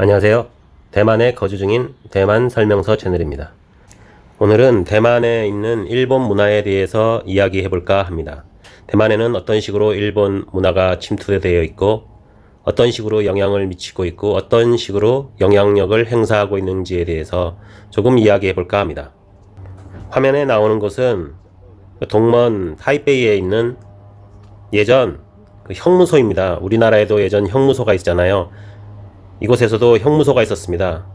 안녕하세요. 대만에 거주 중인 대만 설명서 채널입니다. 오늘은 대만에 있는 일본 문화에 대해서 이야기해 볼까 합니다. 대만에는 어떤 식으로 일본 문화가 침투되어 있고 어떤 식으로 영향을 미치고 있고 어떤 식으로 영향력을 행사하고 있는지에 대해서 조금 이야기해 볼까 합니다. 화면에 나오는 곳은 동먼 타이베이에 있는 예전 형무소입니다. 우리나라에도 예전 형무소가 있잖아요. 이곳에서도 형무소가 있었습니다.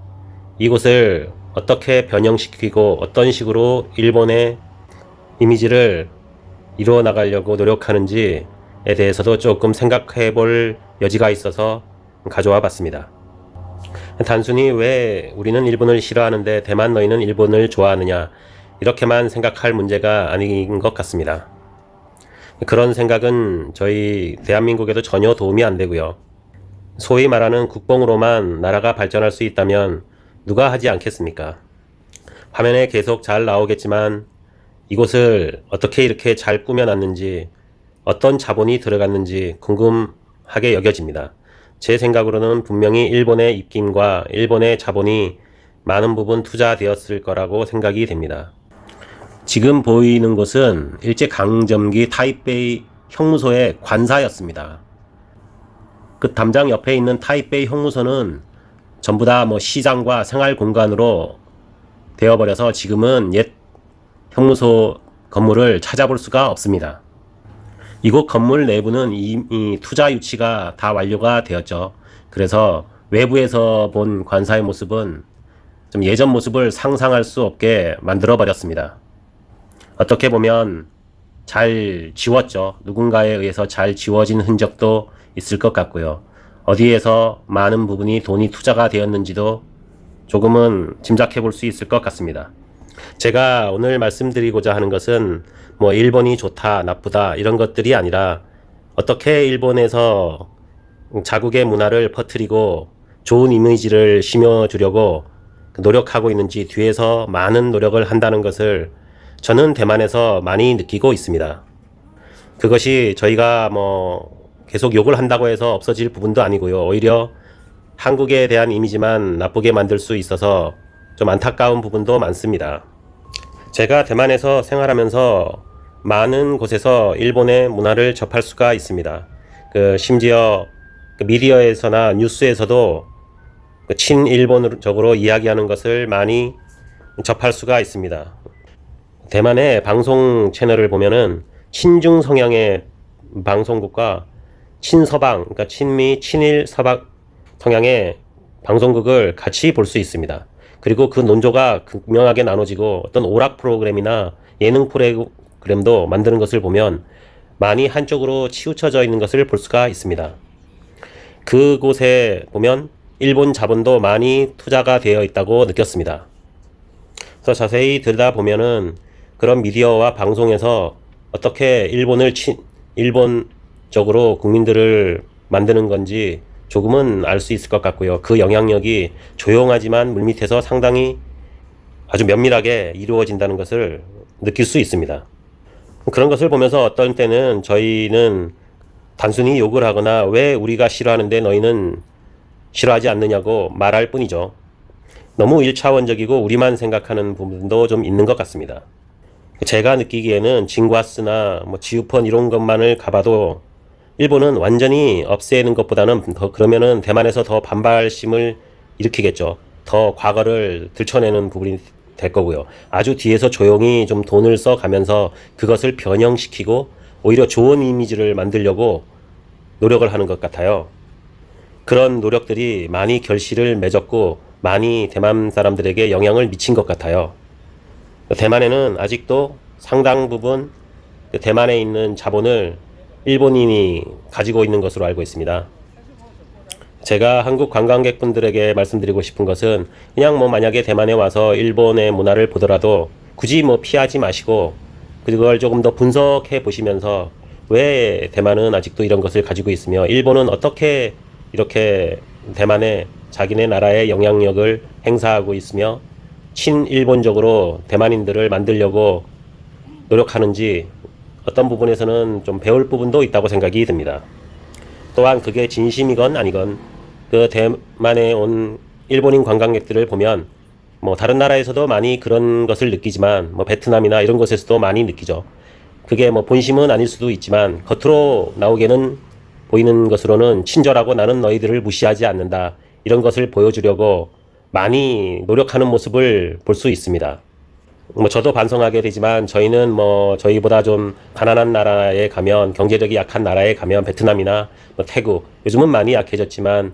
이곳을 어떻게 변형시키고 어떤 식으로 일본의 이미지를 이루어 나가려고 노력하는지에 대해서도 조금 생각해 볼 여지가 있어서 가져와 봤습니다. 단순히 왜 우리는 일본을 싫어하는데 대만 너희는 일본을 좋아하느냐 이렇게만 생각할 문제가 아닌 것 같습니다. 그런 생각은 저희 대한민국에도 전혀 도움이 안 되고요. 소위 말하는 국뽕으로만 나라가 발전할 수 있다면 누가 하지 않겠습니까? 화면에 계속 잘 나오겠지만 이곳을 어떻게 이렇게 잘 꾸며놨는지 어떤 자본이 들어갔는지 궁금하게 여겨집니다. 제 생각으로는 분명히 일본의 입김과 일본의 자본이 많은 부분 투자되었을 거라고 생각이 됩니다. 지금 보이는 곳은 일제강점기 타이베이 형무소의 관사였습니다. 그 담장 옆에 있는 타이베이 형무소는 전부 다 시장과 생활 공간으로 되어버려서 지금은 옛 형무소 건물을 찾아볼 수가 없습니다. 이곳 건물 내부는 이미 투자 유치가 다 완료가 되었죠. 그래서 외부에서 본 관사의 모습은 좀 예전 모습을 상상할 수 없게 만들어 버렸습니다. 어떻게 보면 잘 지웠죠. 누군가에 의해서 잘 지워진 흔적도 있을 것 같고요. 어디에서 많은 부분이 돈이 투자가 되었는지도 조금은 짐작해 볼 수 있을 것 같습니다. 제가 오늘 말씀드리고자 하는 것은 일본이 좋다, 나쁘다 이런 것들이 아니라 어떻게 일본에서 자국의 문화를 퍼뜨리고 좋은 이미지를 심어주려고 노력하고 있는지 뒤에서 많은 노력을 한다는 것을 저는 대만에서 많이 느끼고 있습니다. 그것이 저희가 계속 욕을 한다고 해서 없어질 부분도 아니고요. 오히려 한국에 대한 이미지만 나쁘게 만들 수 있어서 좀 안타까운 부분도 많습니다. 제가 대만에서 생활하면서 많은 곳에서 일본의 문화를 접할 수가 있습니다. 심지어 미디어에서나 뉴스에서도 친일본적으로 이야기하는 것을 많이 접할 수가 있습니다. 대만의 방송 채널을 보면은 친중 성향의 방송국과 친서방, 그러니까 친미, 친일, 서방 성향의 방송국을 같이 볼 수 있습니다. 그리고 그 논조가 극명하게 나눠지고 어떤 오락 프로그램이나 예능 프로그램도 만드는 것을 보면 많이 한쪽으로 치우쳐져 있는 것을 볼 수가 있습니다. 그곳에 보면 일본 자본도 많이 투자가 되어 있다고 느꼈습니다. 그래서 자세히 들여다보면은 그런 미디어와 방송에서 어떻게 일본적으로 국민들을 만드는 건지 조금은 알 수 있을 것 같고요. 그 영향력이 조용하지만 물밑에서 상당히 아주 면밀하게 이루어진다는 것을 느낄 수 있습니다. 그런 것을 보면서 어떤 때는 저희는 단순히 욕을 하거나 왜 우리가 싫어하는데 너희는 싫어하지 않느냐고 말할 뿐이죠. 너무 1차원적이고 우리만 생각하는 부분도 좀 있는 것 같습니다. 제가 느끼기에는 징과스나 지우펀 이런 것만을 가봐도 일본은 완전히 없애는 것보다는 그러면은 대만에서 더 반발심을 일으키겠죠. 더 과거를 들춰내는 부분이 될 거고요. 아주 뒤에서 조용히 좀 돈을 써가면서 그것을 변형시키고 오히려 좋은 이미지를 만들려고 노력을 하는 것 같아요. 그런 노력들이 많이 결실을 맺었고 많이 대만 사람들에게 영향을 미친 것 같아요. 대만에는 아직도 상당 부분 대만에 있는 자본을 일본인이 가지고 있는 것으로 알고 있습니다. 제가 한국 관광객분들에게 말씀드리고 싶은 것은 그냥 만약에 대만에 와서 일본의 문화를 보더라도 굳이 피하지 마시고 그걸 조금 더 분석해 보시면서 왜 대만은 아직도 이런 것을 가지고 있으며 일본은 어떻게 이렇게 대만에 자기네 나라의 영향력을 행사하고 있으며 친일본적으로 대만인들을 만들려고 노력하는지 어떤 부분에서는 좀 배울 부분도 있다고 생각이 듭니다. 또한 그게 진심이건 아니건 그 대만에 온 일본인 관광객들을 보면 뭐 다른 나라에서도 많이 그런 것을 느끼지만 뭐 베트남이나 이런 곳에서도 많이 느끼죠. 그게 뭐 본심은 아닐 수도 있지만 겉으로 나오게는 보이는 것으로는 친절하고 나는 너희들을 무시하지 않는다, 이런 것을 보여주려고 많이 노력하는 모습을 볼 수 있습니다. 뭐 저도 반성하게 되지만 저희는 뭐 저희보다 좀 가난한 나라에 가면, 경제력이 약한 나라에 가면, 베트남이나 뭐 태국, 요즘은 많이 약해졌지만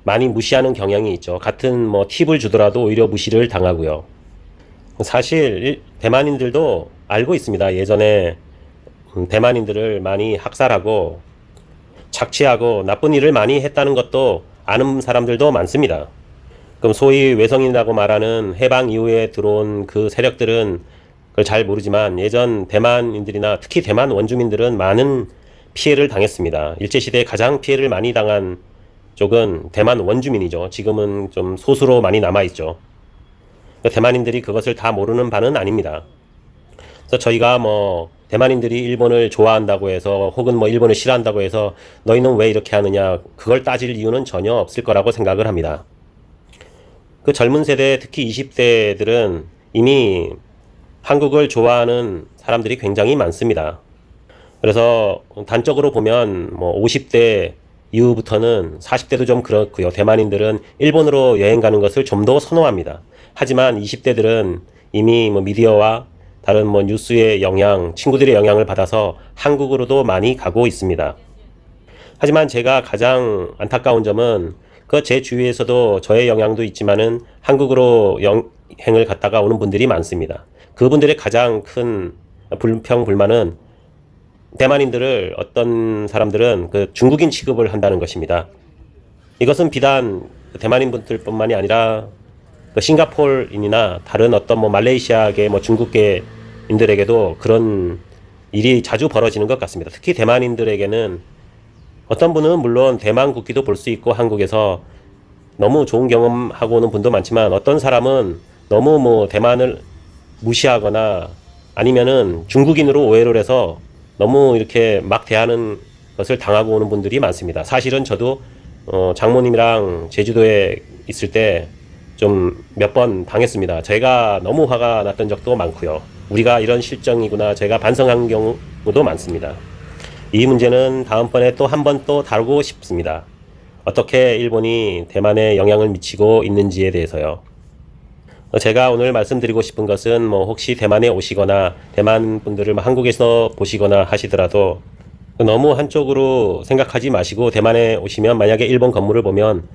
많이 무시하는 경향이 있죠. 같은 뭐 팁을 주더라도 오히려 무시를 당하고요. 사실 대만인들도 알고 있습니다. 예전에 대만인들을 많이 학살하고 착취하고 나쁜 일을 많이 했다는 것도 아는 사람들도 많습니다. 그럼 소위 외성인이라고 말하는 해방 이후에 들어온 그 세력들은 그걸 잘 모르지만 예전 대만인들이나 특히 대만 원주민들은 많은 피해를 당했습니다. 일제시대에 가장 피해를 많이 당한 쪽은 대만 원주민이죠. 지금은 좀 소수로 많이 남아있죠. 대만인들이 그것을 다 모르는 바는 아닙니다. 그래서 저희가 뭐 대만인들이 일본을 좋아한다고 해서 혹은 뭐 일본을 싫어한다고 해서 너희는 왜 이렇게 하느냐, 그걸 따질 이유는 전혀 없을 거라고 생각을 합니다. 그 젊은 세대, 특히 20대들은 이미 한국을 좋아하는 사람들이 굉장히 많습니다. 그래서 단적으로 보면 뭐 50대 이후부터는 40대도 좀 그렇고요. 대만인들은 일본으로 여행 가는 것을 좀 더 선호합니다. 하지만 20대들은 이미 뭐 미디어와 다른 뭐 뉴스의 영향, 친구들의 영향을 받아서 한국으로도 많이 가고 있습니다. 하지만 제가 가장 안타까운 점은 그 제 주위에서도 저의 영향도 있지만은 한국으로 여행을 갔다가 오는 분들이 많습니다. 그분들의 가장 큰 불평, 불만은 대만인들을 어떤 사람들은 그 중국인 취급을 한다는 것입니다. 이것은 비단 대만인 분들뿐만이 아니라 그 싱가포르인이나 다른 어떤 뭐 말레이시아계 뭐 중국계인들에게도 그런 일이 자주 벌어지는 것 같습니다. 특히 대만인들에게는 어떤 분은 물론 대만 국기도 볼 수 있고 한국에서 너무 좋은 경험하고 오는 분도 많지만 어떤 사람은 너무 뭐 대만을 무시하거나 아니면은 중국인으로 오해를 해서 너무 이렇게 막 대하는 것을 당하고 오는 분들이 많습니다. 사실은 저도 장모님이랑 제주도에 있을 때 좀 몇 번 당했습니다. 제가 너무 화가 났던 적도 많고요. 우리가 이런 실정이구나 제가 반성한 경우도 많습니다. 이 문제는 다음번에 또 한 번 또 다루고 싶습니다. 어떻게 일본이 대만에 영향을 미치고 있는지에 대해서요. 제가 오늘 말씀드리고 싶은 것은 뭐 혹시 대만에 오시거나 대만 분들을 한국에서 보시거나 하시더라도 너무 한쪽으로 생각하지 마시고 대만에 오시면 만약에 일본 건물을 보면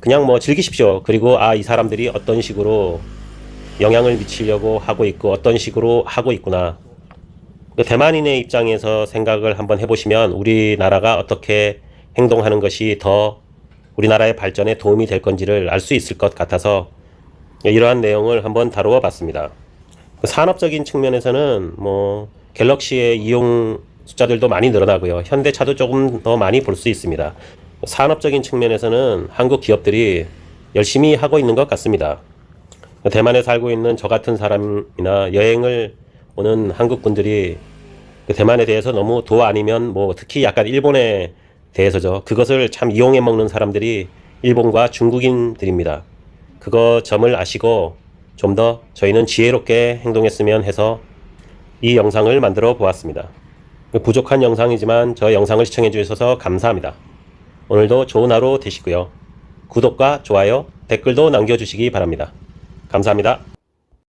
그냥 뭐 즐기십시오. 그리고 이 사람들이 어떤 식으로 영향을 미치려고 하고 있고 어떤 식으로 하고 있구나. 대만인의 입장에서 생각을 한번 해보시면 우리나라가 어떻게 행동하는 것이 더 우리나라의 발전에 도움이 될 건지를 알 수 있을 것 같아서 이러한 내용을 한번 다루어 봤습니다. 산업적인 측면에서는 뭐 갤럭시의 이용 숫자들도 많이 늘어나고요. 현대차도 조금 더 많이 볼 수 있습니다. 산업적인 측면에서는 한국 기업들이 열심히 하고 있는 것 같습니다. 대만에 살고 있는 저 같은 사람이나 여행을 오는 한국 분들이 대만에 대해서 너무 도 아니면 뭐 특히 약간 일본에 대해서죠. 그것을 참 이용해 먹는 사람들이 일본과 중국인들입니다. 그거 점을 아시고 좀 더 저희는 지혜롭게 행동했으면 해서 이 영상을 만들어 보았습니다. 부족한 영상이지만 저 영상을 시청해 주셔서 감사합니다. 오늘도 좋은 하루 되시고요. 구독과 좋아요, 댓글도 남겨주시기 바랍니다. 감사합니다.